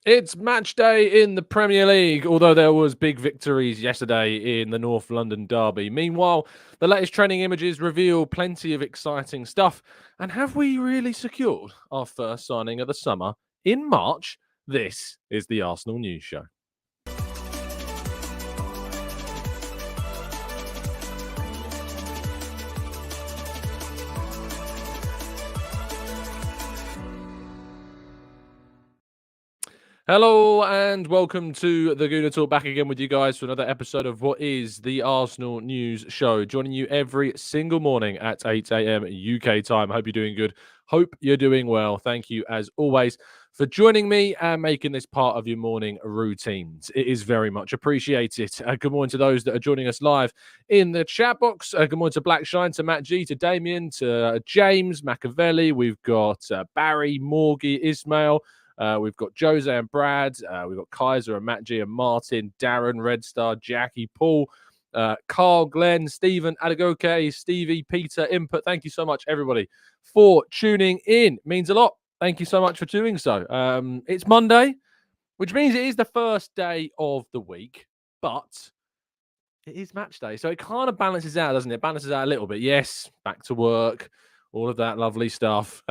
It's match day in the Premier League, although there was big victories yesterday in the North London derby. Meanwhile, the latest training images reveal plenty of exciting stuff. And have we really secured our first signing of the summer in March? This is the Arsenal News Show. Hello and welcome to the Gooner Talk, back again with you guys for another episode of what is the Arsenal News Show. Joining you every single morning at 8 a.m. UK time. Hope you're doing good. Hope you're doing well. Thank you as always for joining me and making this part of your morning routines. It is very much appreciated. Good morning to those that are joining us live in the chat box. Good morning to Black Shine, to Matt G, to Damien, to James, Machiavelli. We've got Barry, Morgie, Ismail. We've got Jose and Brad. We've got Kaiser and Matt G and Martin, Darren, Red Star, Jackie, Paul, Carl, Glenn, Stephen, Adagoke, Stevie, Peter, Input. Thank you so much, everybody, for tuning in. It means a lot. Thank you so much for doing so. It's Monday, which means it is the first day of the week, but it is match day. So it kind of balances out, doesn't it? Balances out a little bit. Yes, back to work, all of that lovely stuff.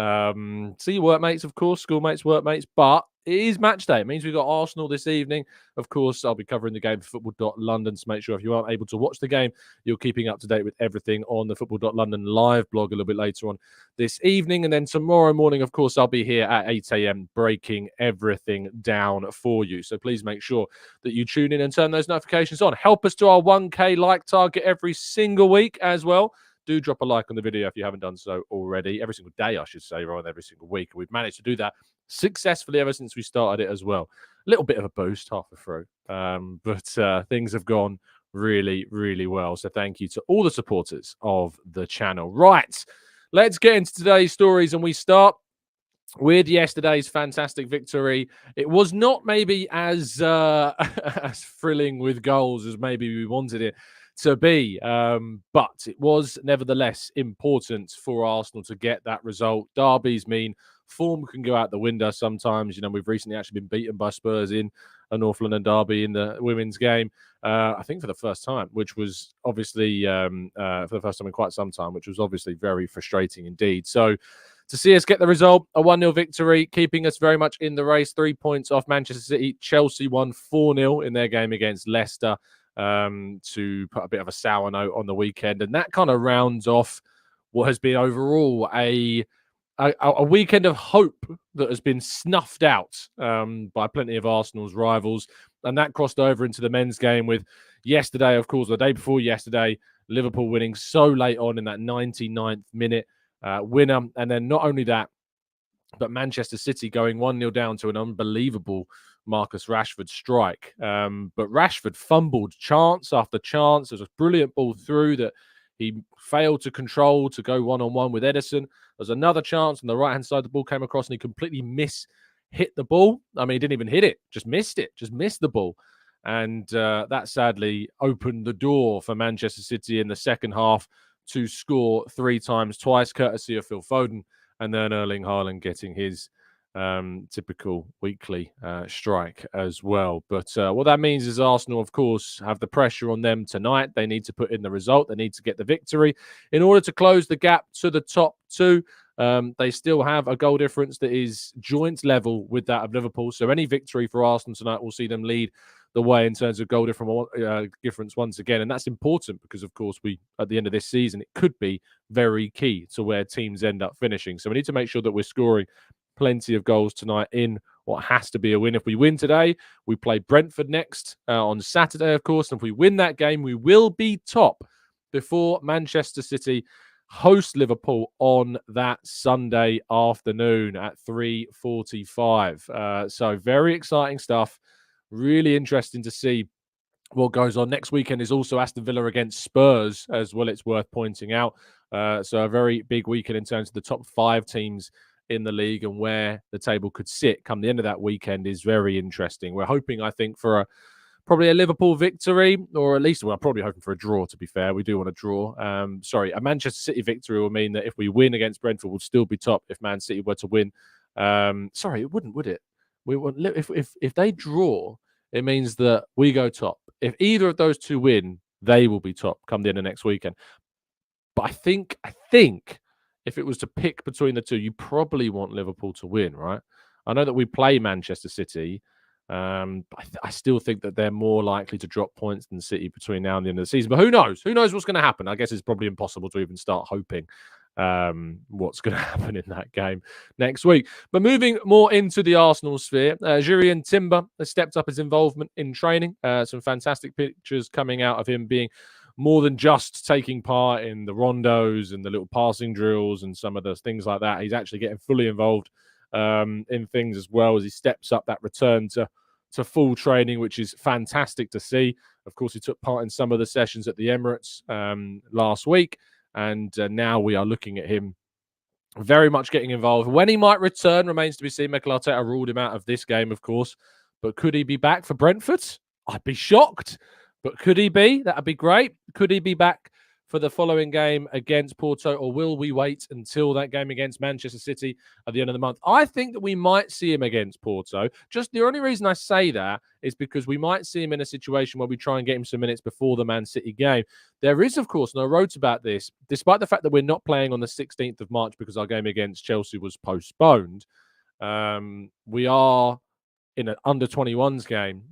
See your workmates, of course, schoolmates, workmates, but it is match day. It means we've got Arsenal this evening. Of course, I'll be covering the game for Football.London, so make sure if you aren't able to watch the game, you're keeping up to date with everything on the Football.London live blog a little bit later on this evening. And then tomorrow morning, of course, I'll be here at 8 a.m. breaking everything down for you. So please make sure that you tune in and turn those notifications on. Help us to our 1K like target every single week as well. Do drop a like on the video if you haven't done so already. Every single day, I should say, rather than every single week. We've managed to do that successfully ever since we started it as well. A little bit of a boost, halfway through. But things have gone really, really well. So thank you to all the supporters of the channel. Right, let's get into today's stories, and we start with yesterday's fantastic victory. It was not maybe as as thrilling with goals as maybe we wanted it to be, but it was nevertheless important for Arsenal to get that result. Derbies mean form can go out the window sometimes. You know, we've recently actually been beaten by Spurs in a North London derby in the women's game, I think for the first time, which was obviously for the first time in quite some time, which was obviously very frustrating indeed. So to see us get the result, a 1-0 victory, keeping us very much in the race, 3 points off Manchester City. Chelsea won 4-0 in their game against Leicester, to put a bit of a sour note on the weekend. And that kind of rounds off what has been overall a weekend of hope that has been snuffed out by plenty of Arsenal's rivals. And that crossed over into the men's game with yesterday, of course, the day before yesterday, Liverpool winning so late on in that 99th minute winner. And then not only that, but Manchester City going 1-0 down to an unbelievable Marcus Rashford strike. But Rashford fumbled chance after chance. There was a brilliant ball through that he failed to control to go one-on-one with Ederson. There's another chance on the right-hand side. The ball came across and he completely hit the ball. I mean, he didn't even hit it. Just missed the ball. And that sadly opened the door for Manchester City in the second half to score 3 times, twice courtesy of Phil Foden, and then Erling Haaland getting his typical weekly strike as well. But what that means is Arsenal, of course, have the pressure on them tonight. They need to put in the result. They need to get the victory in order to close the gap to the top 2. They still have a goal difference that is joint level with that of Liverpool. So any victory for Arsenal tonight will see them lead the way in terms of goal difference once again. And that's important because, of course, at the end of this season, it could be very key to where teams end up finishing. So we need to make sure that we're scoring plenty of goals tonight in what has to be a win. If we win today, we play Brentford next on Saturday, of course. And if we win that game, we will be top before Manchester City host Liverpool on that Sunday afternoon at 3:45. So very exciting stuff. Really interesting to see what goes on. Next weekend is also Aston Villa against Spurs as well, it's worth pointing out. So a very big weekend in terms of the top 5 teams in the league and where the table could sit come the end of that weekend is very interesting. We're hoping, I think, for probably a Liverpool victory, or at least we're probably hoping for a draw, to be fair. We do want a draw. A Manchester City victory will mean that if we win against Brentford, we'll still be top if Man City were to win. It wouldn't, would it? We want if they draw, it means that we go top. If either of those two win, they will be top come the end of next weekend. But I think if it was to pick between the two, you probably want Liverpool to win, right? I know that we play Manchester City, but I still think that they're more likely to drop points than City between now and the end of the season. But who knows? Who knows what's going to happen? I guess it's probably impossible to even start hoping what's going to happen in that game next week. But moving more into the Arsenal sphere, Jurrien Timber has stepped up his involvement in training. Some fantastic pictures coming out of him being more than just taking part in the rondos and the little passing drills and some of the things like that. He's actually getting fully involved in things as well as he steps up that return to full training, which is fantastic to see. Of course, he took part in some of the sessions at the Emirates last week, and now we are looking at him very much getting involved. When he might return remains to be seen. Mikel Arteta ruled him out of this game, of course, but could he be back for Brentford? I'd be shocked. But could he be? That'd be great. Could he be back for the following game against Porto, or will we wait until that game against Manchester City at the end of the month? I think that we might see him against Porto. Just the only reason I say that is because we might see him in a situation where we try and get him some minutes before the Man City game. There is, of course, no roads about this, despite the fact that we're not playing on the 16th of March because our game against Chelsea was postponed. We are in an under-21s game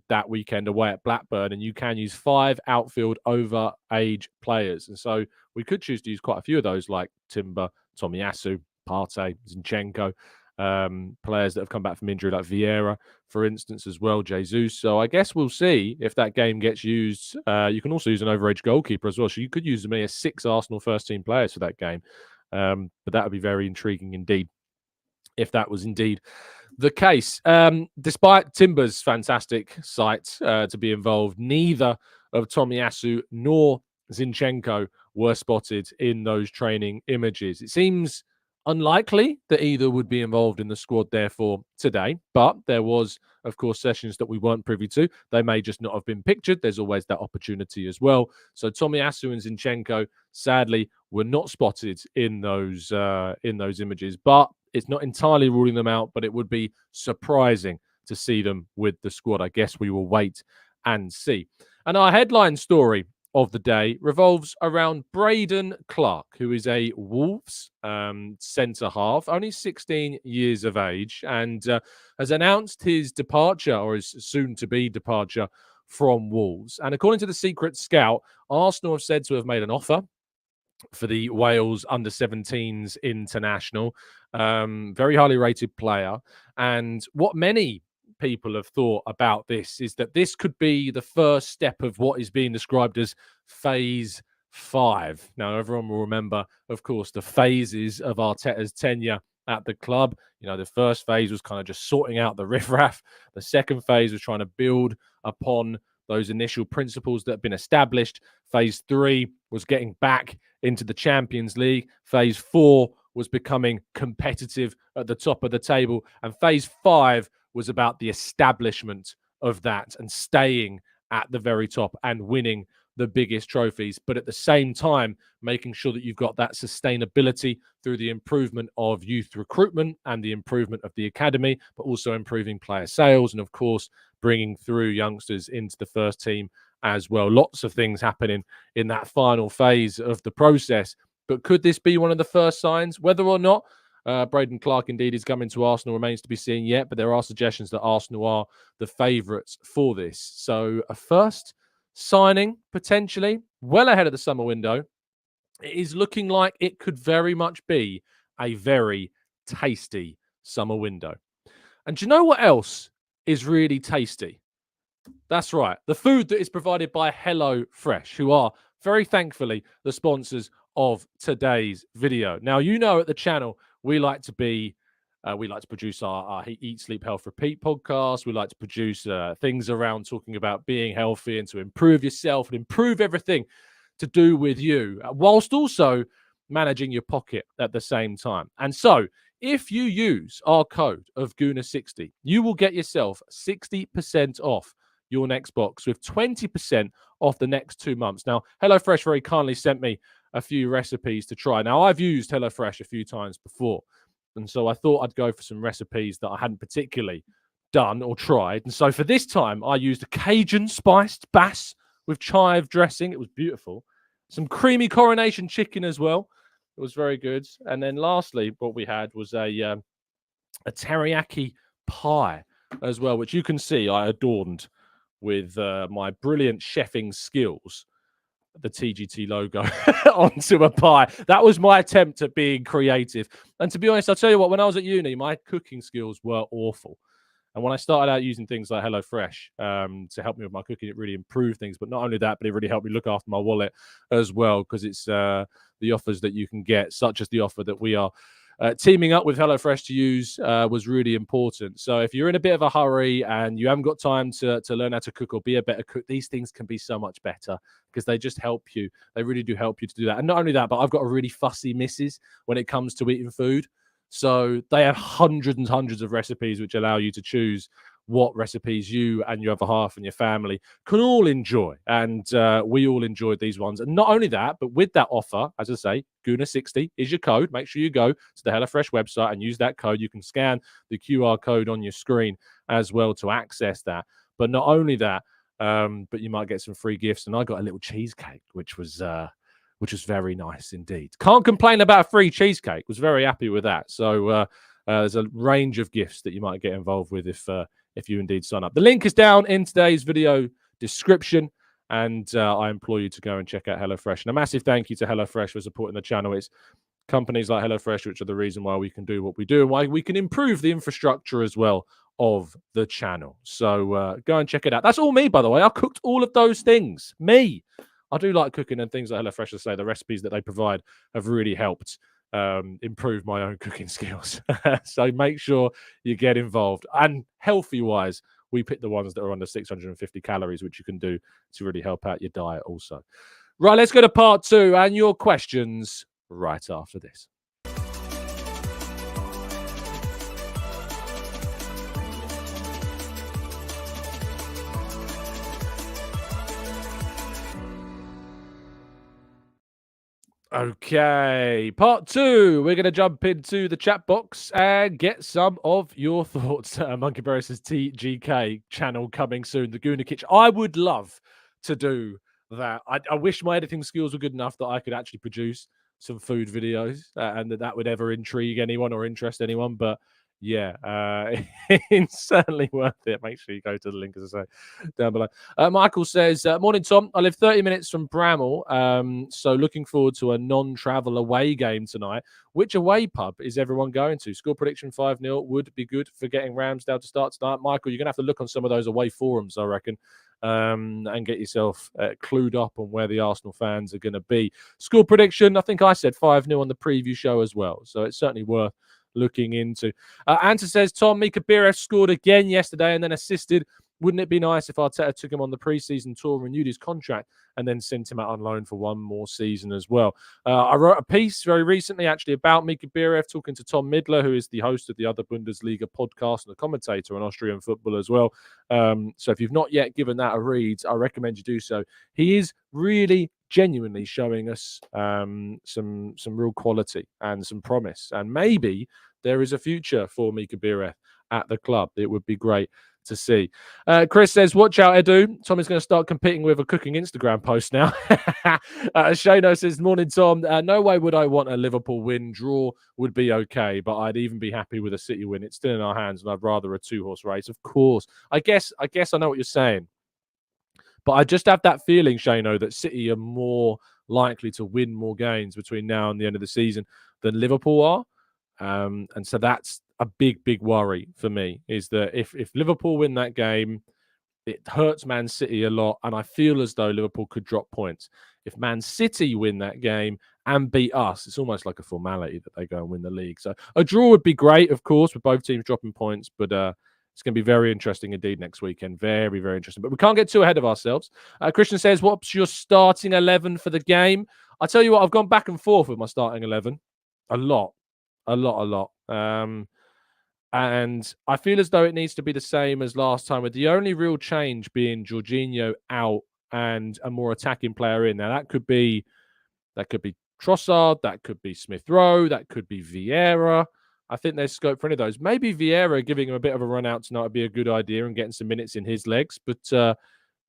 that weekend away at Blackburn, and you can use 5 outfield over-age players. And so we could choose to use quite a few of those, like Timber, Tomiyasu, Partey, Zinchenko, players that have come back from injury, like Vieira, for instance, as well, Jesus. So I guess we'll see if that game gets used. You can also use an over-age goalkeeper as well. So you could use as many as 6 Arsenal first-team players for that game. But that would be very intriguing indeed, if that was indeed the case. Despite Timber's fantastic sight to be involved, neither of Tomiyasu nor Zinchenko were spotted in those training images. It seems unlikely that either would be involved in the squad, therefore, today. But there was, of course, sessions that we weren't privy to. They may just not have been pictured. There's always that opportunity as well. So Tomiyasu and Zinchenko, sadly, were not spotted in those images. But it's not entirely ruling them out, but it would be surprising to see them with the squad. I guess we will wait and see. And our headline story of the day revolves around Brayden Clarke, who is a Wolves centre half, only 16 years of age, and has announced his departure, or his soon-to-be departure, from Wolves. And according to the Secret Scout, Arsenal have said to have made an offer for the Wales under-17s international. Very highly rated player. And what many people have thought about this is that this could be the first step of what is being described as phase 5. Now, everyone will remember, of course, the phases of Arteta's tenure at the club. You know, the first phase was kind of just sorting out the riffraff. The second phase was trying to build upon those initial principles that have been established. Phase 3 was getting back into the Champions League. Phase 4 was becoming competitive at the top of the table. And phase 5 was about the establishment of that and staying at the very top and winning the biggest trophies, but at the same time, making sure that you've got that sustainability through the improvement of youth recruitment and the improvement of the academy, but also improving player sales and, of course, bringing through youngsters into the first team as well. Lots of things happening in that final phase of the process. But could this be one of the first signs? Whether or not Brayden Clarke indeed is coming to Arsenal remains to be seen yet, but there are suggestions that Arsenal are the favourites for this. So a first signing, potentially, well ahead of the summer window. It is looking like it could very much be a very tasty summer window. And do you know what else is really tasty? That's right. The food that is provided by HelloFresh, who are very thankfully the sponsors of today's video. Now, you know, at the channel, we like to produce our Eat, Sleep, Health, Repeat podcast. We like to produce things around talking about being healthy and to improve yourself and improve everything to do with you, whilst also managing your pocket at the same time. And so, if you use our code of Gooner60, you will get yourself 60% off your next box with 20% off the next 2 months. Now, HelloFresh very kindly sent me a few recipes to try. Now, I've used HelloFresh a few times before, And so I thought I'd go for some recipes that I hadn't particularly done or tried. And so for this time, I used a Cajun spiced bass with chive dressing. It was beautiful. Some creamy coronation chicken as well. It was very good. And then lastly, what we had was a teriyaki pie as well, which you can see I adorned with my brilliant chefing skills, the TGT logo onto a pie. That was my attempt at being creative. And to be honest, I'll tell you what, when I was at uni, my cooking skills were awful. And when I started out using things like HelloFresh to help me with my cooking, it really improved things. But not only that, but it really helped me look after my wallet as well, because it's the offers that you can get, such as the offer that we are teaming up with HelloFresh to use, was really important. So if you're in a bit of a hurry and you haven't got time to learn how to cook or be a better cook, these things can be so much better because they just help you. They really do help you to do that. And not only that, but I've got a really fussy missus when it comes to eating food. So they have hundreds and hundreds of recipes which allow you to choose what recipes you and your other half and your family can all enjoy. And we all enjoyed these ones. And not only that, but with that offer, as I say, Gooner60 is your code. Make sure you go to the HelloFresh website and use that code. You can scan the QR code on your screen as well to access that. But not only that, but you might get some free gifts. And I got a little cheesecake, which was very nice indeed. Can't complain about a free cheesecake. Was very happy with that. So there's a range of gifts that you might get involved with if you indeed sign up. The link is down in today's video description, and I implore you to go and check out HelloFresh. And a massive thank you to HelloFresh for supporting the channel. It's companies like HelloFresh which are the reason why we can do what we do and why we can improve the infrastructure as well of the channel. So go and check it out. That's all me, by the way. I cooked all of those things. Me. I do like cooking, and things like HelloFresh, I say, the recipes that they provide have really helped improve my own cooking skills. So make sure you get involved. And healthy-wise, we pick the ones that are under 650 calories, which you can do to really help out your diet also. Right, let's go to part 2 and your questions right after this. Okay, part 2. We're going to jump into the chat box and get some of your thoughts. Monkey Bear says TGK channel coming soon, the Gooner Kitchen. I would love to do that. I wish my editing skills were good enough that I could actually produce some food videos and that would ever intrigue anyone or interest anyone. But yeah, it's certainly worth it. Make sure you go to the link, as I say, down below. Michael says, morning, Tom. I live 30 minutes from Bramall, so looking forward to a non-travel away game tonight. Which away pub is everyone going to? Score prediction 5-0 would be good for getting Ramsdale to start tonight. Michael, you're going to have to look on some of those away forums, I reckon, and get yourself clued up on where the Arsenal fans are going to be. Score prediction, I think I said 5-0 on the preview show as well, so it's certainly worth looking into. Anta says, Tom, Mika Biereth scored again yesterday and then assisted. Wouldn't it be nice if Arteta took him on the pre-season tour, renewed his contract, and then sent him out on loan for one more season as well? I wrote a piece very recently, actually, about Mika Biereth, talking to Tom Midler, who is the host of the Other Bundesliga podcast and a commentator on Austrian football as well. So if you've not yet given that a read, I recommend you do so. He is really genuinely showing us some real quality and some promise. And maybe there is a future for Mika Biereth at the club. It would be great to see. Chris says, watch out, Edu. Tom is going to start competing with a cooking Instagram post now. Shano says, morning, Tom. No way would I want a Liverpool win. Draw would be okay, but I'd even be happy with a City win. It's still in our hands, and I'd rather a 2-horse race. Of course. I guess I know what you're saying. But I just have that feeling, Shano, that City are more likely to win more games between now and the end of the season than Liverpool are. And so that's a big, big worry for me, is that if Liverpool win that game, it hurts Man City a lot. And I feel as though Liverpool could drop points. If Man City win that game and beat us, it's almost like a formality that they go and win the league. So a draw would be great, of course, with both teams dropping points. But it's going to be very interesting indeed next weekend. Very, very interesting. But we can't get too ahead of ourselves. Christian says, what's your starting 11 for the game? I tell you what, I've gone back and forth with my starting 11. A lot. And I feel as though it needs to be the same as last time, with the only real change being Jorginho out and a more attacking player in. Now, that could be Trossard, that could be Smith Rowe, that could be Vieira. I think there's scope for any of those. Maybe Vieira giving him a bit of a run out tonight would be a good idea and getting some minutes in his legs. But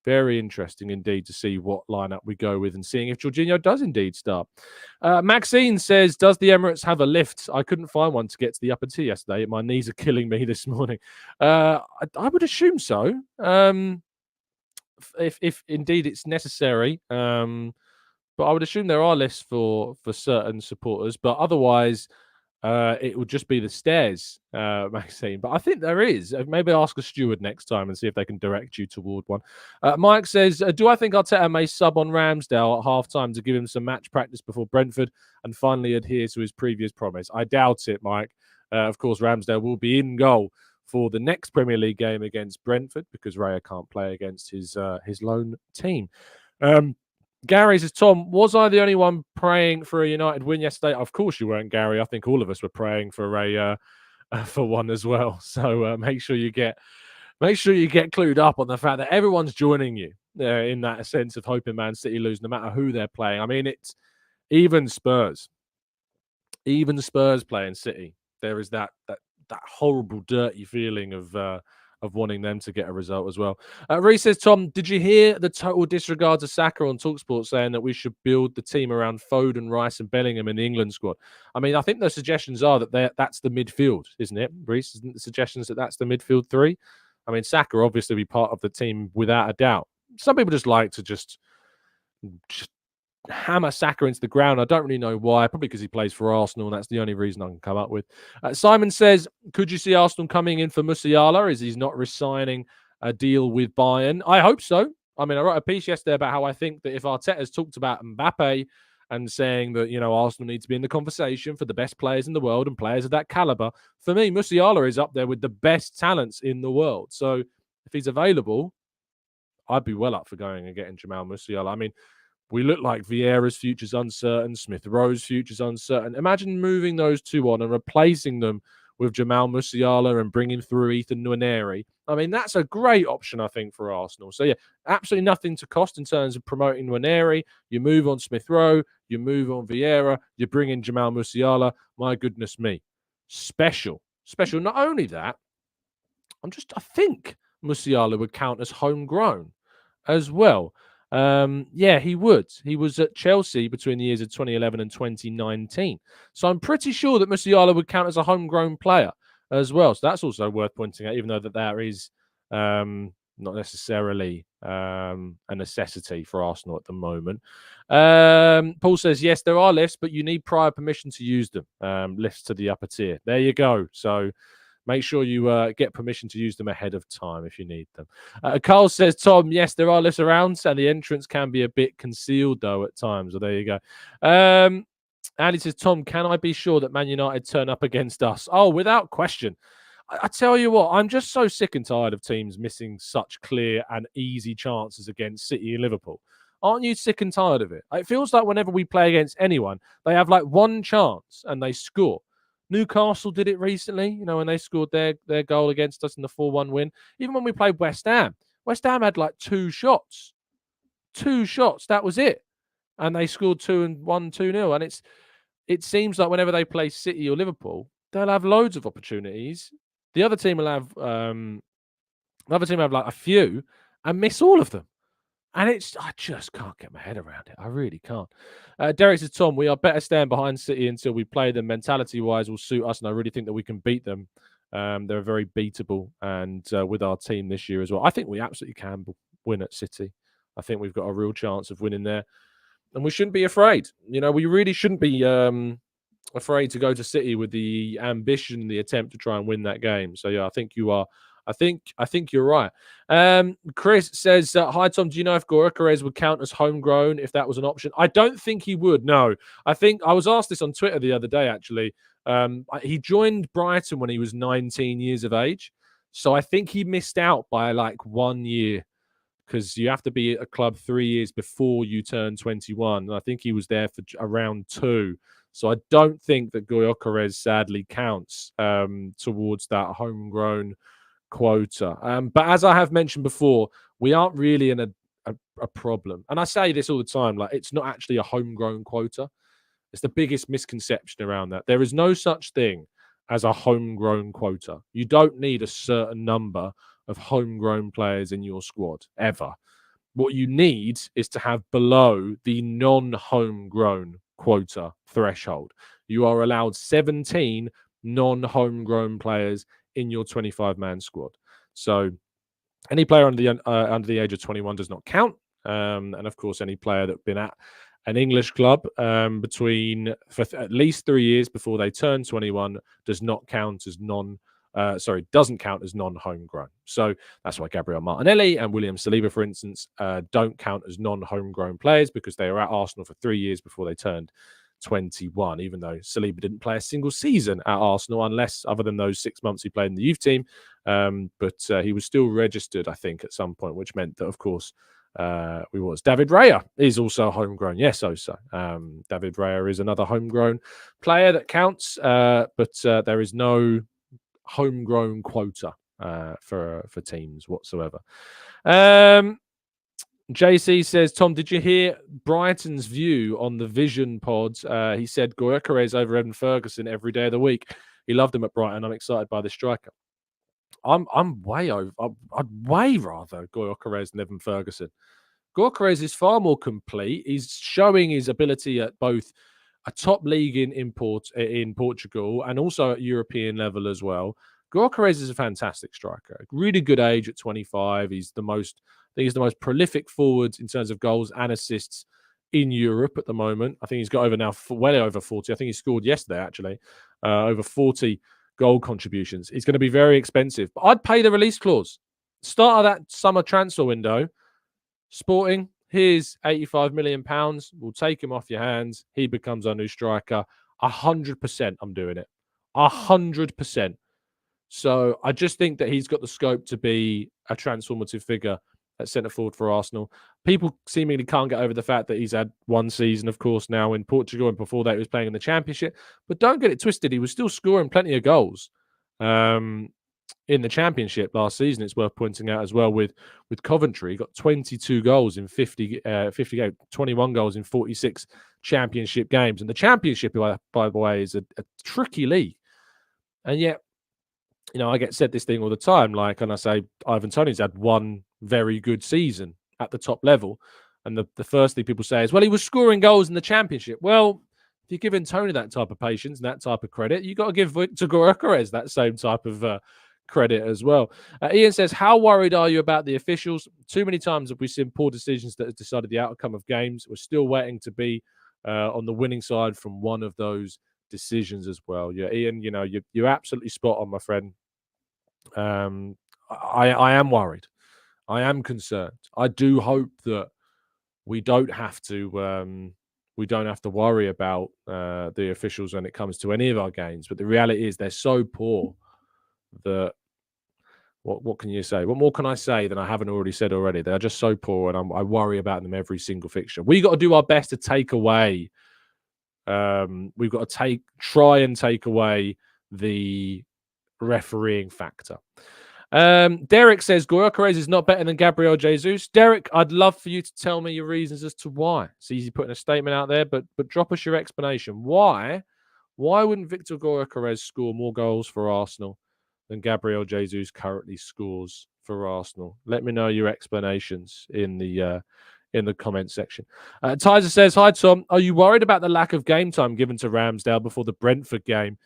very interesting indeed to see what lineup we go with and seeing if Jorginho does indeed start. Maxine says, does the Emirates have a lift? I couldn't find one to get to the upper tier yesterday. My knees are killing me this morning. I would assume so. If indeed it's necessary. But I would assume there are lists for certain supporters. But otherwise, it would just be the stairs, Maxine. But I think there is. Maybe ask a steward next time and see if they can direct you toward one. Mike says, do I think Arteta may sub on Ramsdale at half-time to give him some match practice before Brentford and finally adhere to his previous promise? I doubt it, Mike. Of course, Ramsdale will be in goal for the next Premier League game against Brentford because Raya can't play against his lone team. Gary says, Tom, was I the only one praying for a United win yesterday? Of course you weren't, Gary. I think all of us were praying for for one as well. So make sure you get clued up on the fact that everyone's joining you in that sense of hoping Man City lose, no matter who they're playing. I mean, it's even Spurs playing City. There is that horrible, dirty feeling of wanting them to get a result as well. Reece says, Tom, did you hear the total disregard to Saka on TalkSport saying that we should build the team around Foden, Rice and Bellingham in the England squad? I mean, I think the suggestions are that that's the midfield, isn't it, Reece? Isn't the suggestions that that's the midfield three? I mean, Saka obviously be part of the team without a doubt. Some people just like to just hammer Saka into the ground. I don't really know why. Probably because he plays for Arsenal, and that's the only reason I can come up with. Simon says, could you see Arsenal coming in for Musiala as he's not re-signing a deal with Bayern? I hope so. I mean, I wrote a piece yesterday about how I think that if Arteta's talked about Mbappe and saying that, Arsenal need to be in the conversation for the best players in the world and players of that caliber, for me, Musiala is up there with the best talents in the world. So if he's available, I'd be well up for going and getting Jamal Musiala. I mean, we look like Vieira's future's uncertain, Smith Rowe's future's uncertain. Imagine moving those two on and replacing them with Jamal Musiala and bringing through Ethan Nwaneri. I mean, that's a great option, I think, for Arsenal. So, yeah, absolutely nothing to cost in terms of promoting Nwaneri. You move on Smith Rowe, you move on Vieira, you bring in Jamal Musiala. My goodness me. Special. Not only that, I think Musiala would count as homegrown as well. Yeah, he would. He was at Chelsea between the years of 2011 and 2019. So I'm pretty sure that Musiala would count as a homegrown player as well. So that's also worth pointing out, even though that is not necessarily a necessity for Arsenal at the moment. Paul says, yes, there are lifts, but you need prior permission to use them. Lifts to the upper tier. There you go. So make sure you get permission to use them ahead of time if you need them. Carl says, Tom, yes, there are lifts around, and the entrance can be a bit concealed, though, at times. Well, there you go. Andy says, Tom, can I be sure that Man United turn up against us? Oh, without question. I tell you what, I'm just so sick and tired of teams missing such clear and easy chances against City and Liverpool. Aren't you sick and tired of it? It feels like whenever we play against anyone, they have like one chance and they score. Newcastle did it recently, when they scored their goal against us in the 4-1 win. Even when we played West Ham had like two shots. That was it. And they scored 2-0. And it seems like whenever they play City or Liverpool, they'll have loads of opportunities. The other team will have like a few and miss all of them. And I just can't get my head around it. I really can't. Derek says, Tom, we are better staying behind City until we play them. Mentality-wise will suit us, and I really think that we can beat them. They're very beatable, and with our team this year as well. I think we absolutely can win at City. I think we've got a real chance of winning there. And we shouldn't be afraid. We really shouldn't be afraid to go to City with the ambition and the attempt to try and win that game. So, yeah, I think you are. I think you're right. Chris says, hi, Tom, do you know if Gyökeres would count as homegrown if that was an option? I don't think he would, no. I think I was asked this on Twitter the other day, actually. He joined Brighton when he was 19 years of age. So I think he missed out by like 1 year because you have to be at a club 3 years before you turn 21. And I think he was there for around 2. So I don't think that Gyökeres sadly counts towards that homegrown quota. But as I have mentioned before, we aren't really in a problem. And I say this all the time, like it's not actually a homegrown quota. It's the biggest misconception around that. There is no such thing as a homegrown quota. You don't need a certain number of homegrown players in your squad ever. What you need is to have below the non-homegrown quota threshold. You are allowed 17 non-homegrown players in your 25-man squad. So any player under the age of 21 does not count. And of course, any player that's been at an English club for at least 3 years before they turn 21 does not count as doesn't count as non-homegrown. So that's why Gabriel Martinelli and William Saliba, for instance, don't count as non-homegrown players, because they were at Arsenal for 3 years before they turned 21, even though Saliba didn't play a single season at Arsenal, other than those 6 months he played in the youth team. But he was still registered, I think, at some point, which meant that, of course, David Raya is also homegrown. Yes, also. David Raya is another homegrown player that counts, but there is no homegrown quota for teams whatsoever. JC says, Tom, did you hear Brighton's view on the Vision pods? He said Gyökeres over Evan Ferguson every day of the week. He loved him at Brighton. I'm excited by the striker. I'm way over. I'd way rather Gyökeres than Evan Ferguson. Gyökeres is far more complete. He's showing his ability at both a top league in Portugal and also at European level as well. Gyökeres is a fantastic striker. Really good age at 25. He's the most prolific forward in terms of goals and assists in Europe at the moment. I think he's got well over 40. I think he scored yesterday, actually, over 40 goal contributions. It's going to be very expensive, but I'd pay the release clause. Start of that summer transfer window. Sporting, here's £85 million. We'll take him off your hands. He becomes our new striker. 100% I'm doing it. 100%. So I just think that he's got the scope to be a transformative figure at centre forward for Arsenal. People seemingly can't get over the fact that he's had one season, of course, now in Portugal, and before that he was playing in the Championship. But don't get it twisted. He was still scoring plenty of goals in the Championship last season. It's worth pointing out as well with Coventry. He got 22 goals in 50 games, 21 goals in 46 Championship games. And the Championship, by the way, is a tricky league. And yet, I get said this thing all the time, and I say Ivan Toney's had one very good season at the top level. And the first thing people say is, well, he was scoring goals in the Championship. Well, if you're giving Toney that type of patience and that type of credit, you've got to give Victor Gyökeres that same type of credit as well. Ian says, how worried are you about the officials? Too many times have we seen poor decisions that have decided the outcome of games. We're still waiting to be on the winning side from one of those decisions as well. Yeah, Ian, you're absolutely spot on, my friend. I am worried. I am concerned. I do hope that we don't have to worry about the officials when it comes to any of our games. But the reality is they're so poor that what can you say? What more can I say than I haven't already said already? They're just so poor, and I worry about them every single fixture. We got to do our best to take away. We've got to try and take away the refereeing factor. Derek says Gyökeres is not better than Gabriel Jesus. Derek, I'd love for you to tell me your reasons as to why. It's easy putting a statement out there, but drop us your explanation. Why wouldn't Victor Gyökeres score more goals for Arsenal than Gabriel Jesus currently scores for Arsenal? Let me know your explanations in the comment section. Tyser says, hi Tom, are you worried about the lack of game time given to Ramsdale before the Brentford game?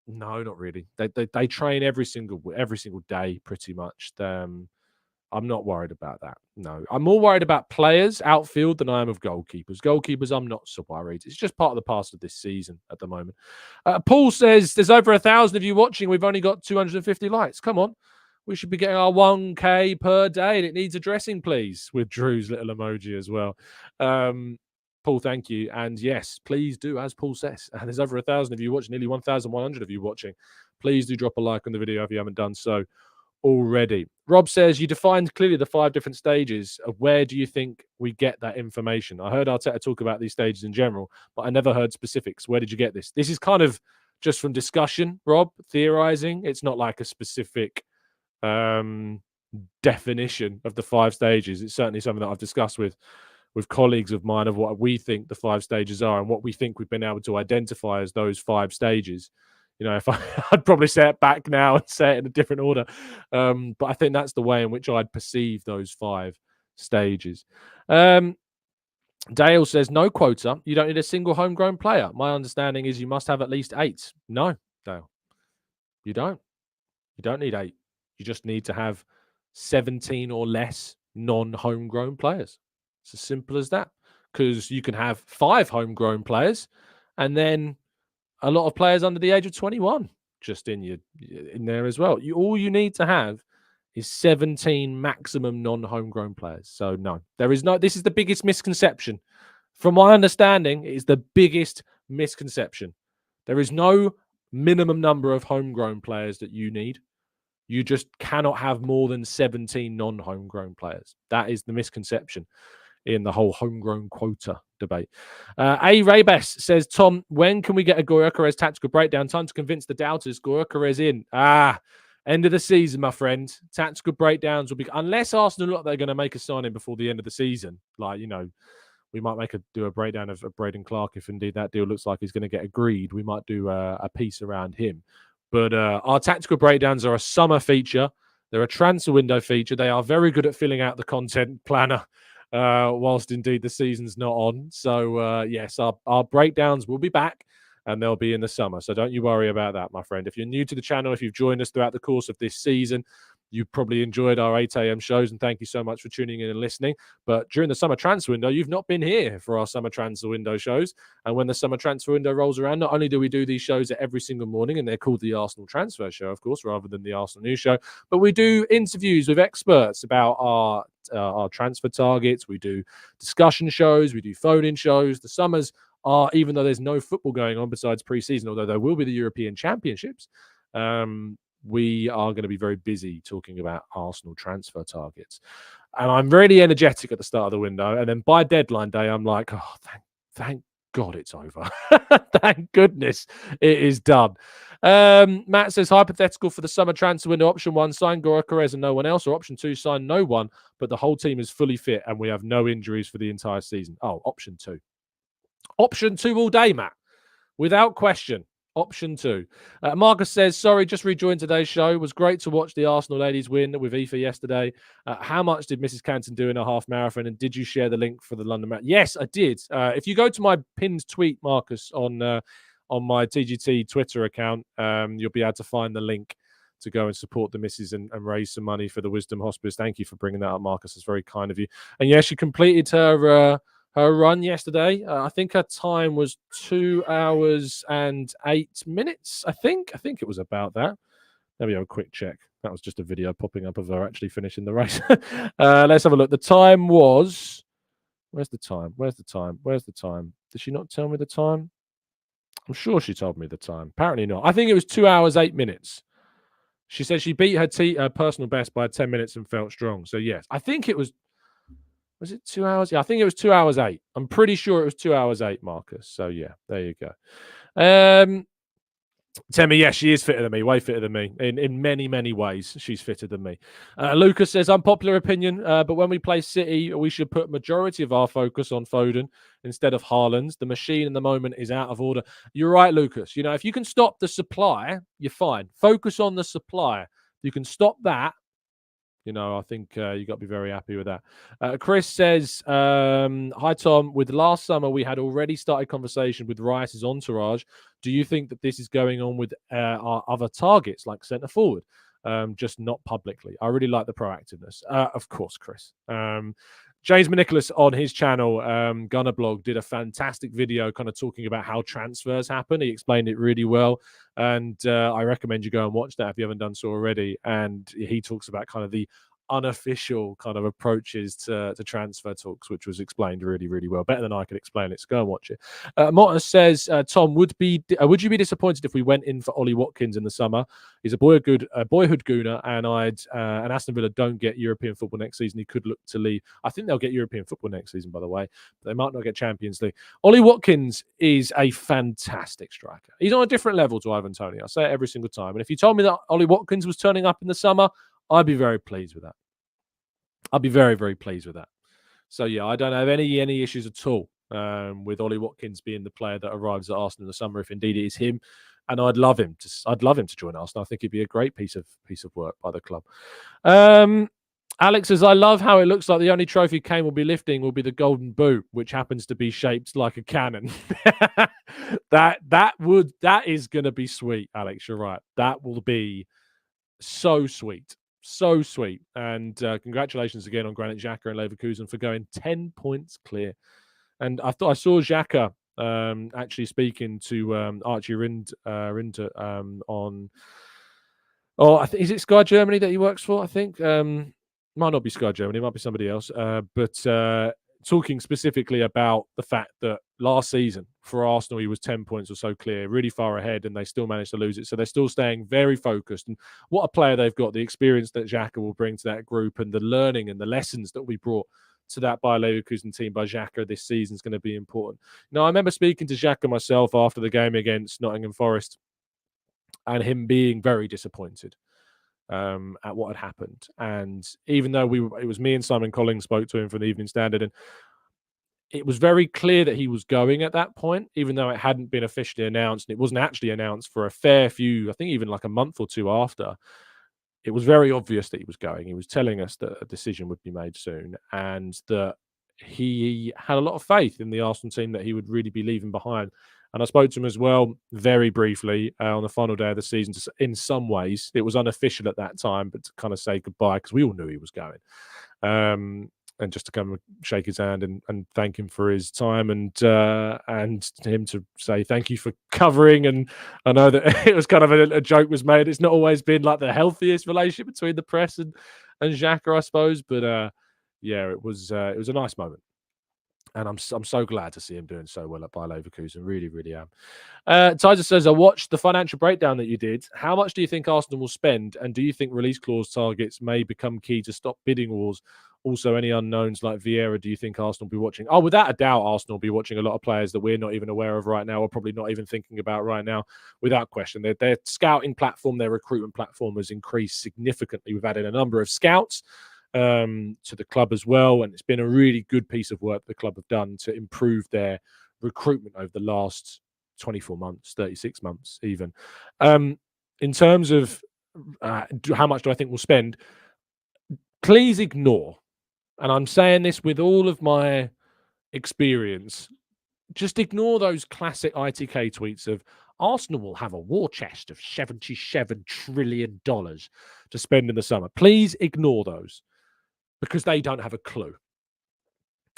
No, not really. They train every single day pretty much. I'm not worried about that. No, I'm more worried about players outfield than I am of goalkeepers. Goalkeepers, I'm not so worried. It's just part of the past of this season at the moment. Paul says there's over 1,000 of you watching. We've only got 250 likes. Come on. We should be getting our 1K per day, and it needs addressing, please, with Drew's little emoji as well. Paul, thank you. And yes, please do, as Paul says. And there's over 1,000 of you watching, nearly 1,100 of you watching. Please do drop a like on the video if you haven't done so already. Rob says, you defined clearly the 5 different stages. Where do you think we get that information? I heard Arteta talk about these stages in general, but I never heard specifics. Where did you get this? This is kind of just from discussion, Rob, theorizing. It's not like a specific definition of the 5 stages. It's certainly something that I've discussed with colleagues of mine of what we think the 5 stages are and what we think we've been able to identify as those 5 stages. You know, if I'd probably say it back now and say it in a different order. But I think that's the way in which I'd perceive those 5 stages. Dale says, no quota. You don't need a single homegrown player. My understanding is you must have at least 8. No, Dale, you don't. You don't need 8. You just need to have 17 or less non-homegrown players. It's as simple as that. Because you can have 5 homegrown players and then a lot of players under the age of 21 just in there as well. All you need to have is 17 maximum non-homegrown players. So no, this is the biggest misconception. From my understanding, it is the biggest misconception. There is no minimum number of homegrown players that you need. You just cannot have more than 17 non-homegrown players. That is the misconception in the whole homegrown quota debate. A. Raybes says, Tom, when can we get a Gyökeres tactical breakdown? Time to convince the doubters. Gyökeres in. End of the season, my friend. Tactical breakdowns will be, unless Arsenal look like they're going to make a signing before the end of the season. Like, you know, we might do a breakdown of Brayden Clarke if indeed that deal looks like he's going to get agreed. We might do a piece around him. But our tactical breakdowns are a summer feature. They're a transfer window feature. They are very good at filling out the content planner whilst indeed the season's not on. So, yes, our breakdowns will be back and they'll be in the summer. So don't you worry about that, my friend. If you're new to the channel, if you've joined us throughout the course of this season, you probably enjoyed our 8 a.m. shows, and thank you so much for tuning in and listening. But during the summer transfer window, you've not been here for our summer transfer window shows. And when the summer transfer window rolls around, not only do we do these shows every single morning, and they're called the Arsenal Transfer Show, of course, rather than the Arsenal News Show, but we do interviews with experts about our transfer targets. We do discussion shows. We do phone-in shows. The summers are, even though there's no football going on besides pre-season, although there will be the European Championships, we are going to be very busy talking about Arsenal transfer targets. And I'm really energetic at the start of the window. And then by deadline day, I'm like, oh, thank God it's over. Thank goodness it is done. Matt says, hypothetical for the summer transfer window. Option 1, sign Gyökeres and no one else. Or option 2, sign no one, but the whole team is fully fit and we have no injuries for the entire season. Oh, option 2. Option 2 all day, Matt. Without question. Option 2. Marcus says, sorry, just rejoined today's show. It was great to watch the Arsenal ladies win with EFA yesterday. How much did Mrs. Canton do in a half marathon? And did you share the link for the London Marathon? Yes, I did. If you go to my pinned tweet, Marcus, on my TGT Twitter account, you'll be able to find the link to go and support the missus and raise some money for the Wisdom Hospice. Thank you for bringing that up, Marcus. It's very kind of you. And yeah, she completed her run yesterday. I think her time was 2 hours and 8 minutes. I think it was about that. Let me have a quick check. That was just a video popping up of her actually finishing the race. Let's have a look. The time was... Where's the time? Did she not tell me the time? I'm sure she told me the time. Apparently not. I think it was 2 hours, 8 minutes. She said she beat her personal best by 10 minutes and felt strong. So yes, I think it was... Was it 2 hours? Yeah, I think it was 2 hours 8. I'm pretty sure it was 2 hours 8, Marcus. So yeah, there you go. Temi, yes, she is fitter than me, way fitter than me. In many, many ways, she's fitter than me. Lucas says, unpopular opinion, but when we play City, we should put majority of our focus on Foden instead of Haaland. The machine in the moment is out of order. You're right, Lucas. You know, if you can stop the supply, you're fine. Focus on the supply. If you can stop that, you know, I think you got to be very happy with that. Chris says, hi, Tom. With last summer, we had already started conversation with Rice's entourage. Do you think that this is going on with our other targets, like centre forward? Just not publicly. I really like the proactiveness. Of course, Chris. James Manicholas on his channel, Gunner Blog, did a fantastic video kind of talking about how transfers happen. He explained it really well. And I recommend you go and watch that if you haven't done so already. And he talks about kind of the unofficial kind of approaches to transfer talks, which was explained really, really well. Better than I could explain it. So go and watch it. Motta says, Tom, would you be disappointed if we went in for Ollie Watkins in the summer? He's a boyhood Gooner, and Aston Villa don't get European football next season. He could look to leave. I think they'll get European football next season, by the way. But they might not get Champions League. Ollie Watkins is a fantastic striker. He's on a different level to Ivan Toney. I say it every single time. And if you told me that Ollie Watkins was turning up in the summer, I'd be very pleased with that. I'd be very, very pleased with that. So, yeah, I don't have any issues at all with Ollie Watkins being the player that arrives at Arsenal in the summer, if indeed it is him. and I'd love him to join Arsenal. I think it'd be a great piece of work by the club. Alex says, I love how it looks like the only trophy Kane will be lifting will be the Golden Boot, which happens to be shaped like a cannon. that is going to be sweet, Alex. You're right. That will be so sweet. So sweet. And congratulations again on Granit Xhaka and Leverkusen for going 10 points clear. And I saw Xhaka actually speaking to Archie Rinder on... Oh, is it Sky Germany that he works for? I think might not be Sky Germany, it might be somebody else. But talking specifically about the fact that last season for Arsenal, he was 10 points or so clear, really far ahead, and they still managed to lose it. So they're still staying very focused. And what a player they've got, the experience that Xhaka will bring to that group, and the learning and the lessons that we brought to that Bayer Leverkusen team by Xhaka this season is going to be important. Now, I remember speaking to Xhaka myself after the game against Nottingham Forest, and him being very disappointed at what had happened. And even though it was me and Simon Collins spoke to him from the Evening Standard, and it was very clear that he was going at that point, even though it hadn't been officially announced. And it wasn't actually announced for a fair few, I think even like a month or two after. It was very obvious that he was going. He was telling us that a decision would be made soon, and that he had a lot of faith in the Arsenal team that he would really be leaving behind. And I spoke to him as well, very briefly, on the final day of the season. In some ways, it was unofficial at that time, but to kind of say goodbye, because we all knew he was going. And just to come and shake his hand and thank him for his time, and him to say thank you for covering. And I know that it was kind of a joke was made. It's not always been like the healthiest relationship between the press and Xhaka, I suppose. But yeah, it was a nice moment. And I'm so glad to see him doing so well at Bayer Leverkusen. Really, really am. Tizer says, I watched the financial breakdown that you did. How much do you think Arsenal will spend? And do you think release clause targets may become key to stop bidding wars? Also, any unknowns like Vieira, do you think Arsenal will be watching? Oh, without a doubt, Arsenal will be watching a lot of players that we're not even aware of right now, or probably not even thinking about right now, without question. Their scouting platform, their recruitment platform has increased significantly. We've added a number of scouts to the club as well, and it's been a really good piece of work the club have done to improve their recruitment over the last 24 months, 36 months even. In terms of how much do I think we'll spend, please ignore, and I'm saying this with all of my experience, just ignore those classic ITK tweets of Arsenal will have a war chest of $77 trillion to spend in the summer. Please ignore those, because they don't have a clue.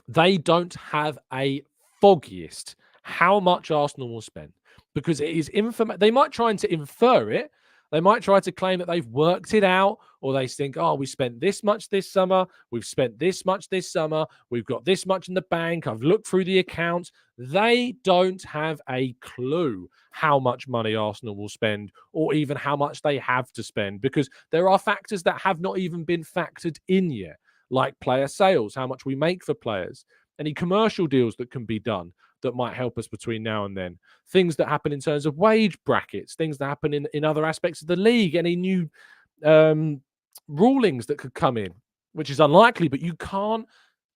They don't have a foggiest how much Arsenal will spend, because it is they might try to infer it. They might try to claim that they've worked it out, or they think, oh, we spent this much this summer, we've spent this much this summer, we've got this much in the bank, I've looked through the accounts. They don't have a clue how much money Arsenal will spend, or even how much they have to spend, because there are factors that have not even been factored in yet, like player sales, how much we make for players, any commercial deals that can be done that might help us between now and then, things that happen in terms of wage brackets, things that happen in other aspects of the league, any new rulings that could come in, which is unlikely, but you can't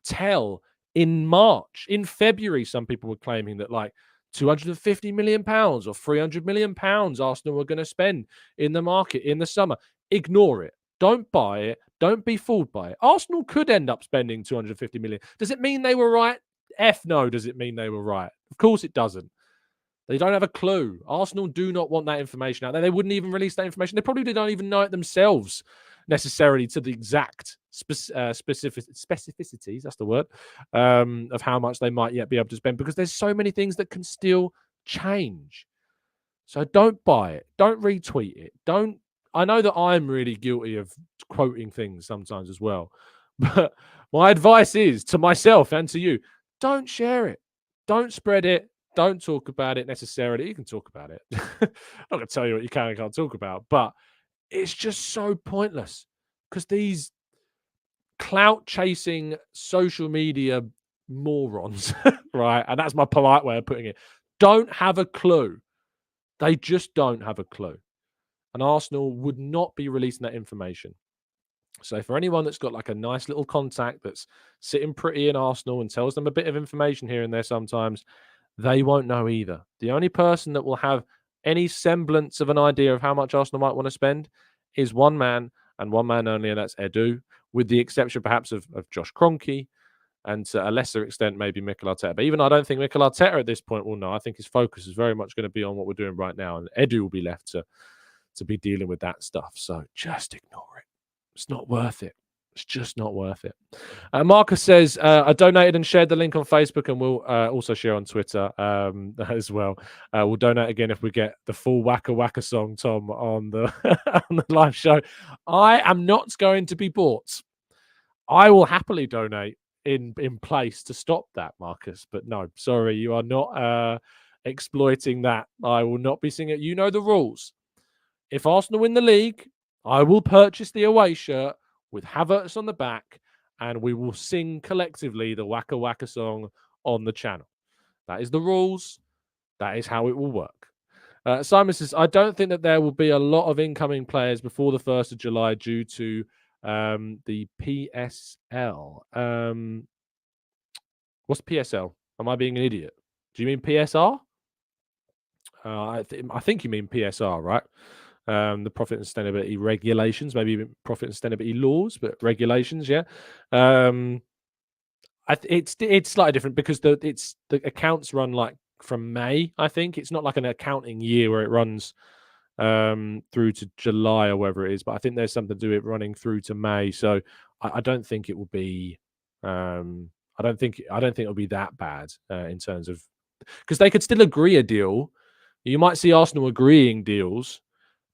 tell in March. In February, some people were claiming that like £250 million or £300 million Arsenal were going to spend in the market in the summer. Ignore it. Don't buy it. Don't be fooled by it. Arsenal could end up spending 250 million. Does it mean they were right? F no. Does it mean they were right? Of course it doesn't. They don't have a clue. Arsenal do not want that information out there. They wouldn't even release that information. They probably don't even know it themselves necessarily to the exact specificities, that's the word, of how much they might yet be able to spend, because there's so many things that can still change. So don't buy it. Don't retweet it. I know that I'm really guilty of quoting things sometimes as well, but my advice is to myself and to you, don't share it. Don't spread it. Don't talk about it necessarily. You can talk about it. I'm not going to tell you what you can and can't talk about, but it's just so pointless, because these clout-chasing social media morons, right, and that's my polite way of putting it, don't have a clue. They just don't have a clue. And Arsenal would not be releasing that information. So for anyone that's got like a nice little contact that's sitting pretty in Arsenal and tells them a bit of information here and there sometimes, they won't know either. The only person that will have any semblance of an idea of how much Arsenal might want to spend is one man and one man only, and that's Edu, with the exception perhaps of Josh Kroenke and to a lesser extent maybe Mikel Arteta. But even I don't think Mikel Arteta at this point will know. I think his focus is very much going to be on what we're doing right now, and Edu will be left to be dealing with that stuff. So just ignore it. It's not worth it. It's just not worth it. Marcus says, I donated and shared the link on Facebook, and we'll also share on Twitter as well. We'll donate again if we get the full Waka Waka song, Tom, on the, on the live show. I am not going to be bought. I will happily donate in place to stop that, Marcus. But no, sorry, you are not exploiting that. I will not be singing it. You know the rules. If Arsenal win the league, I will purchase the away shirt with Havertz on the back, and we will sing collectively the Waka Waka song on the channel. That is the rules. That is how it will work. Simon says, I don't think that there will be a lot of incoming players before the 1st of July due to the PSL. What's PSL? Am I being an idiot? Do you mean PSR? I think you mean PSR, right? The profit and sustainability regulations, maybe profit and sustainability laws, but regulations, yeah. It's slightly different because the accounts run like from May. I think it's not like an accounting year where it runs through to July or whatever it is, but I think there's something to do with it running through to May. So I don't think it will be. I don't think it'll be that bad in terms of, because they could still agree a deal. You might see Arsenal agreeing deals,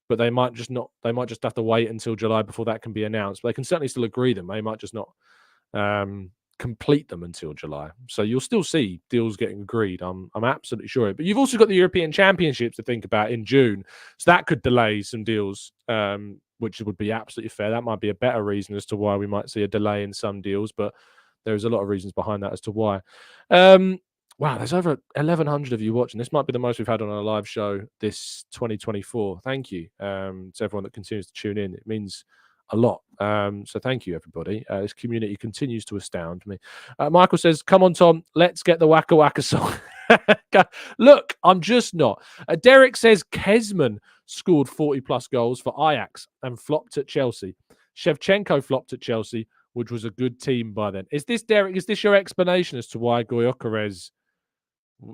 but they might just not. They might just have to wait until July before that can be announced. But they can certainly still agree them. They might just not complete them until July. So you'll still see deals getting agreed. I'm absolutely sure. But you've also got the European Championships to think about in June, so that could delay some deals, which would be absolutely fair. That might be a better reason as to why we might see a delay in some deals, but there's a lot of reasons behind that as to why. Wow, there's over 1,100 of you watching. This might be the most we've had on our live show this 2024. Thank you to everyone that continues to tune in. It means a lot. So thank you, everybody. This community continues to astound me. Michael says, come on, Tom, let's get the Waka Waka song. Look, I'm just not. Derek says, Kezman scored 40-plus goals for Ajax and flopped at Chelsea. Shevchenko flopped at Chelsea, which was a good team by then. Is this, Derek, is this your explanation as to why Gyökeres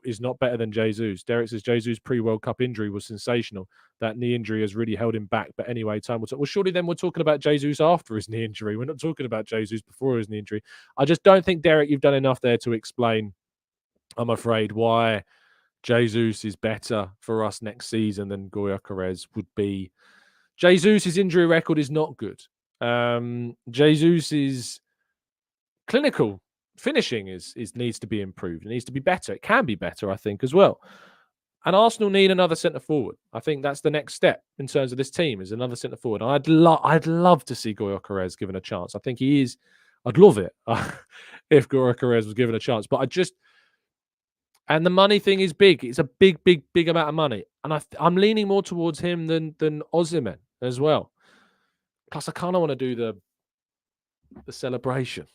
is not better than Jesus? Derek says Jesus' pre-World Cup injury was sensational. That knee injury has really held him back. But anyway, time will tell. Well, surely then we're talking about Jesus after his knee injury. We're not talking about Jesus before his knee injury. I just don't think, Derek, you've done enough there to explain, I'm afraid, why Jesus is better for us next season than Gyökeres would be. Jesus' injury record is not good. Jesus' clinical finishing needs to be improved. It needs to be better. It can be better, I think, as well. And Arsenal need another centre forward. I think that's the next step in terms of this team, is another centre forward. I'd love to see Gyökeres given a chance. I think he is. I'd love it if Gyökeres was given a chance. But and the money thing is big. It's a big amount of money, and I'm leaning more towards him than Osimhen as well. Plus, I kind of want to do the celebration.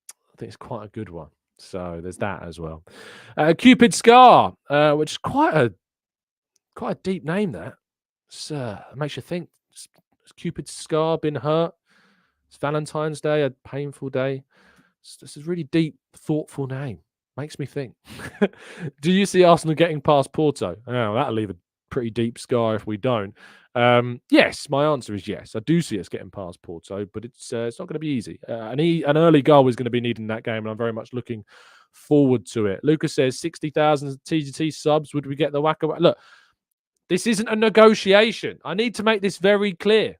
I think it's quite a good one. So there's that as well. Cupid Scar, which is quite a deep name. That it makes you think. Has Cupid Scar been hurt? It's Valentine's Day, a painful day. This is a really deep, thoughtful name. Makes me think. Do you see Arsenal getting past Porto? Oh, that'll leave a pretty deep scar if we don't. Yes, my answer is yes. I do see us getting past Porto, but it's not going to be easy. An early goal is going to be needed in that game, and I'm very much looking forward to it. Lucas says 60,000 TGT subs. Would we get the Waka Waka? Look, this isn't a negotiation. I need to make this very clear.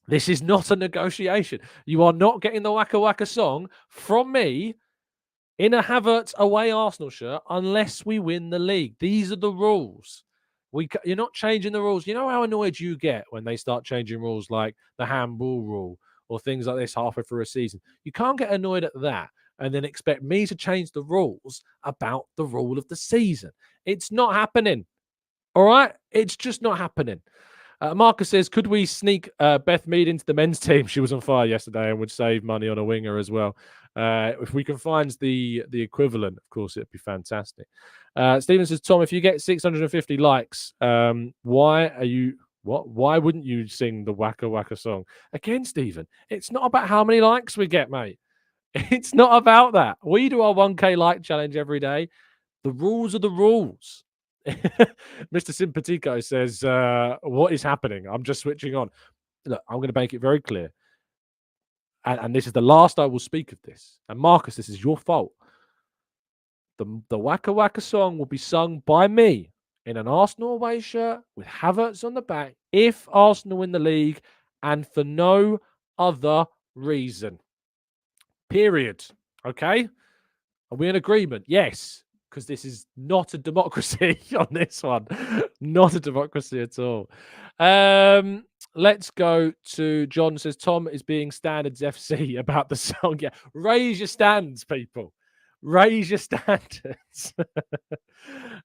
This is not a negotiation. You are not getting the Waka Waka song from me in a Havertz away Arsenal shirt unless we win the league. These are the rules. You're not changing the rules. You know how annoyed you get when they start changing rules like the handball rule or things like this halfway through a season? You can't get annoyed at that and then expect me to change the rules about the rule of the season. It's not happening. All right? It's just not happening. Marcus says, could we sneak Beth Mead into the men's team? She was on fire yesterday and would save money on a winger as well. If we can find the equivalent, of course, it'd be fantastic. Stephen says, Tom, if you get 650 likes, why are you... What? Why wouldn't you sing the Waka Waka song? Again, Stephen, it's not about how many likes we get, mate. It's not about that. We do our 1K like challenge every day. The rules are the rules. Mr. Simpatico says, what is happening? I'm just switching on. Look, I'm going to make it very clear. And this is the last I will speak of this. And Marcus, this is your fault. The Waka Waka song will be sung by me in an Arsenal away shirt with Havertz on the back if Arsenal win the league and for no other reason. Period. Okay? Are we in agreement? Yes, because this is not a democracy on this one. Not a democracy at all. Let's go to John says, Tom is being standards FC about the song. Yeah, raise your stands, people. Raise your standards.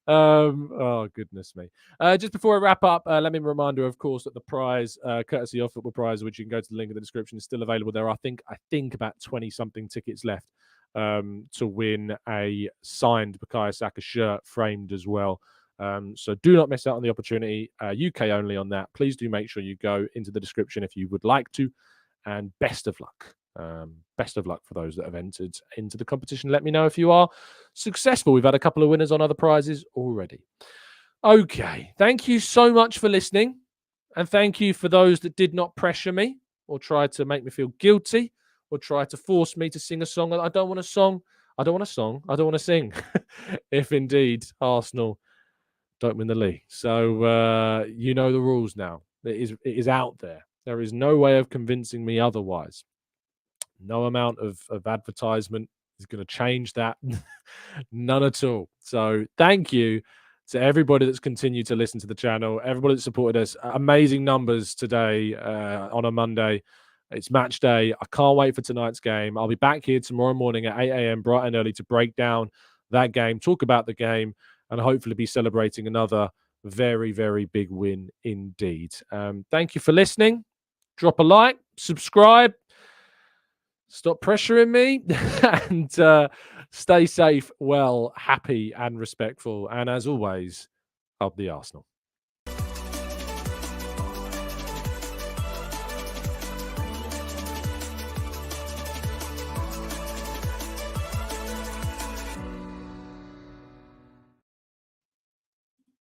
Oh, goodness me. Just before I wrap up, let me remind you, of course, that the prize, courtesy of Football Prize, which you can go to the link in the description, is still available. There are, I think about 20-something tickets left to win a signed Bukayo Saka shirt framed as well. So do not miss out on the opportunity. UK only on that. Please do make sure you go into the description if you would like to. And best of luck. Best of luck for those that have entered into the competition. Let me know if you are successful. We've had a couple of winners on other prizes already. Okay. Thank you so much for listening. And thank you for those that did not pressure me or try to make me feel guilty or try to force me to sing a song that I don't want to song. I don't want to song. I don't want to sing. If indeed Arsenal don't win the league. So you know the rules now. It is out there. There is no way of convincing me otherwise. No amount of advertisement is going to change that. None at all. So thank you to everybody that's continued to listen to the channel, everybody that supported us. Amazing numbers today on a Monday. It's match day. I can't wait for tonight's game. I'll be back here tomorrow morning at 8 a.m. bright and early to break down that game, talk about the game, and hopefully be celebrating another very, very big win indeed. Thank you for listening. Drop a like, subscribe. Stop pressuring me and stay safe, well, happy and respectful. And as always, up the Arsenal.